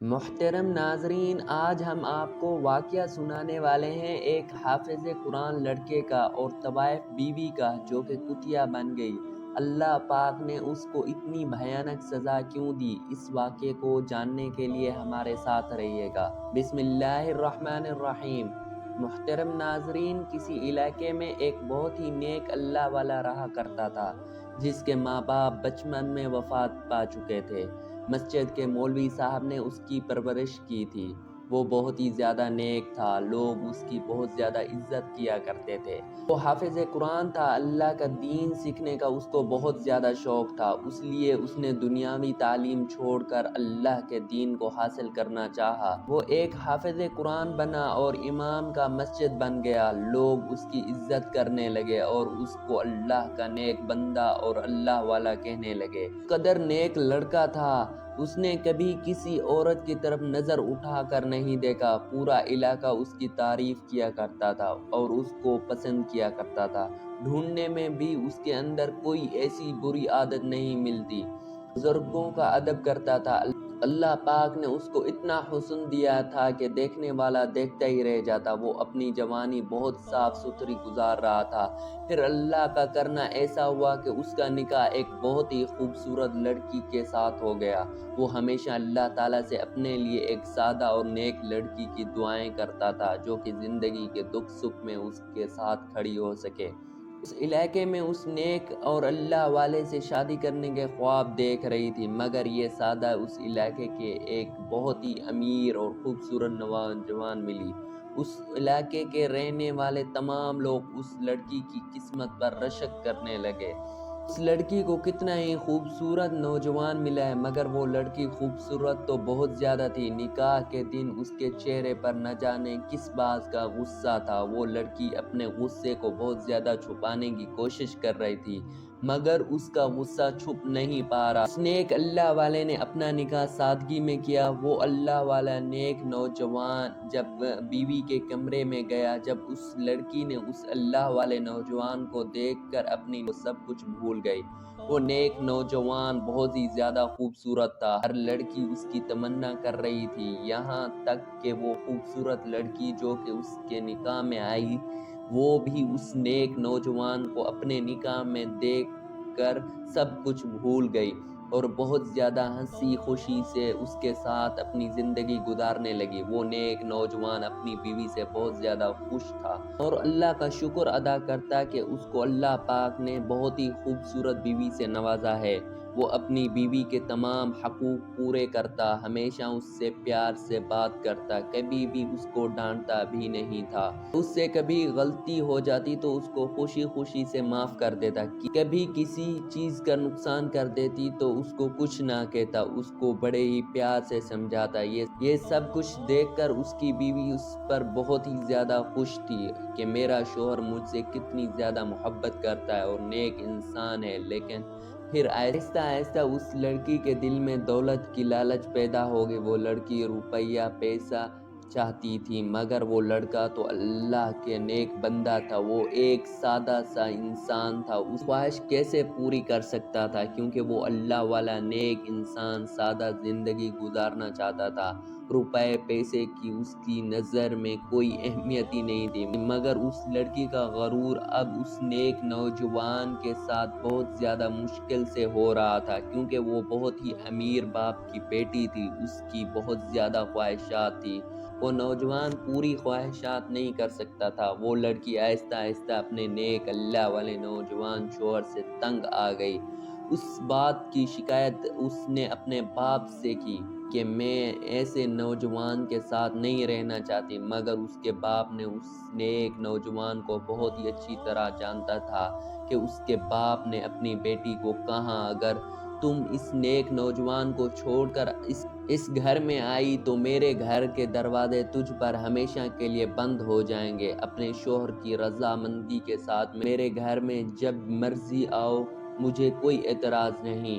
محترم ناظرین، آج ہم آپ کو واقعہ سنانے والے ہیں ایک حافظ قرآن لڑکے کا اور طوائف بیوی کا جو کہ کتیا بن گئی۔ اللہ پاک نے اس کو اتنی بھیانک سزا کیوں دی؟ اس واقعے کو جاننے کے لیے ہمارے ساتھ رہیے گا۔ بسم اللہ الرحمن الرحیم۔ محترم ناظرین، کسی علاقے میں ایک بہت ہی نیک اللہ والا رہا کرتا تھا جس کے ماں باپ بچپن میں وفات پا چکے تھے۔ مسجد کے مولوی صاحب نے اس کی پرورش کی تھی۔ وہ بہت ہی زیادہ نیک تھا، لوگ اس کی بہت زیادہ عزت کیا کرتے تھے۔ وہ حافظ قرآن تھا، اللہ کا دین سیکھنے کا اس کو بہت زیادہ شوق تھا، اس لیے اس نے دنیاوی تعلیم چھوڑ کر اللہ کے دین کو حاصل کرنا چاہا۔ وہ ایک حافظ قرآن بنا اور امام کا مسجد بن گیا۔ لوگ اس کی عزت کرنے لگے اور اس کو اللہ کا نیک بندہ اور اللہ والا کہنے لگے۔ قدر نیک لڑکا تھا، اس نے کبھی کسی عورت کی طرف نظر اٹھا کر نہیں دیکھا۔ پورا علاقہ اس کی تعریف کیا کرتا تھا اور اس کو پسند کیا کرتا تھا۔ ڈھونڈنے میں بھی اس کے اندر کوئی ایسی بری عادت نہیں ملتی۔ بزرگوں کا ادب کرتا تھا۔ اللہ پاک نے اس کو اتنا حسن دیا تھا کہ دیکھنے والا دیکھتا ہی رہ جاتا۔ وہ اپنی جوانی بہت صاف ستھری گزار رہا تھا۔ پھر اللہ کا کرنا ایسا ہوا کہ اس کا نکاح ایک بہت ہی خوبصورت لڑکی کے ساتھ ہو گیا۔ وہ ہمیشہ اللہ تعالیٰ سے اپنے لیے ایک سادہ اور نیک لڑکی کی دعائیں کرتا تھا جو کہ زندگی کے دکھ سکھ میں اس کے ساتھ کھڑی ہو سکے۔ اس علاقے میں اس نیک اور اللہ والے سے شادی کرنے کے خواب دیکھ رہی تھی، مگر یہ سادہ اس علاقے کے ایک بہت ہی امیر اور خوبصورت نوجوان ملی۔ اس علاقے کے رہنے والے تمام لوگ اس لڑکی کی قسمت پر رشک کرنے لگے۔ اس لڑکی کو کتنا ہی خوبصورت نوجوان ملا ہے، مگر وہ لڑکی خوبصورت تو بہت زیادہ تھی۔ نکاح کے دن اس کے چہرے پر نہ جانے کس بات کا غصہ تھا۔ وہ لڑکی اپنے غصے کو بہت زیادہ چھپانے کی کوشش کر رہی تھی، مگر اس کا غصہ چھپ نہیں پا رہا۔ اس نیک اللہ والے نے اپنا نکاح سادگی میں کیا۔ وہ اللہ والا نیک نوجوان جب بیوی کے کمرے میں گیا، جب اس لڑکی نے اس اللہ والے نوجوان کو دیکھ کر اپنی سب کچھ بھول گئی۔ وہ نیک نوجوان بہت ہی زیادہ خوبصورت تھا، ہر لڑکی اس کی تمنا کر رہی تھی، یہاں تک کہ وہ خوبصورت لڑکی جو کہ اس کے نکاح میں آئی، وہ بھی اس نیک نوجوان کو اپنے نکاح میں دیکھ کر سب کچھ بھول گئی اور بہت زیادہ ہنسی خوشی سے اس کے ساتھ اپنی زندگی گزارنے لگی۔ وہ نیک نوجوان اپنی بیوی سے بہت زیادہ خوش تھا اور اللہ کا شکر ادا کرتا کہ اس کو اللہ پاک نے بہت ہی خوبصورت بیوی سے نوازا ہے۔ وہ اپنی بیوی کے تمام حقوق پورے کرتا، ہمیشہ اس سے پیار سے بات کرتا، کبھی بھی اس کو ڈانٹتا بھی نہیں تھا۔ اس سے کبھی غلطی ہو جاتی تو اس کو خوشی خوشی سے معاف کر دیتا، کبھی کسی چیز کا نقصان کر دیتی تو اس کو کچھ نہ کہتا، اس کو بڑے ہی پیار سے سمجھاتا۔ یہ سب کچھ دیکھ کر اس کی بیوی اس پر بہت ہی زیادہ خوش تھی کہ میرا شوہر مجھ سے کتنی زیادہ محبت کرتا ہے اور نیک انسان ہے۔ لیکن پھر آہستہ آہستہ اس لڑکی کے دل میں دولت کی لالچ پیدا ہو گئی۔ وہ لڑکی روپیہ پیسہ چاہتی تھی، مگر وہ لڑکا تو اللہ کے نیک بندہ تھا، وہ ایک سادہ سا انسان تھا۔ اس خواہش کیسے پوری کر سکتا تھا؟ کیونکہ وہ اللہ والا نیک انسان سادہ زندگی گزارنا چاہتا تھا۔ روپے پیسے کی اس کی نظر میں کوئی اہمیت ہی نہیں تھی، مگر اس لڑکی کا غرور اب اس نیک نوجوان کے ساتھ بہت زیادہ مشکل سے ہو رہا تھا، کیونکہ وہ بہت ہی امیر باپ کی بیٹی تھی، اس کی بہت زیادہ خواہشات تھی۔ وہ نوجوان پوری خواہشات نہیں کر سکتا تھا۔ وہ لڑکی آہستہ آہستہ اپنے نیک اللہ والے نوجوان شوہر سے تنگ آ گئی۔ اس بات کی شکایت اس نے اپنے باپ سے کی کہ میں ایسے نوجوان کے ساتھ نہیں رہنا چاہتی، مگر اس کے باپ نے اس نیک نوجوان کو بہت ہی اچھی طرح جانتا تھا کہ اس کے باپ نے اپنی بیٹی کو کہا، اگر تم اس نیک نوجوان کو چھوڑ کر اس گھر میں آئی تو میرے گھر کے دروازے تجھ پر ہمیشہ کے لیے بند ہو جائیں گے۔ اپنے شوہر کی رضامندی کے ساتھ میرے گھر میں جب مرضی آؤ، مجھے کوئی اعتراض نہیں،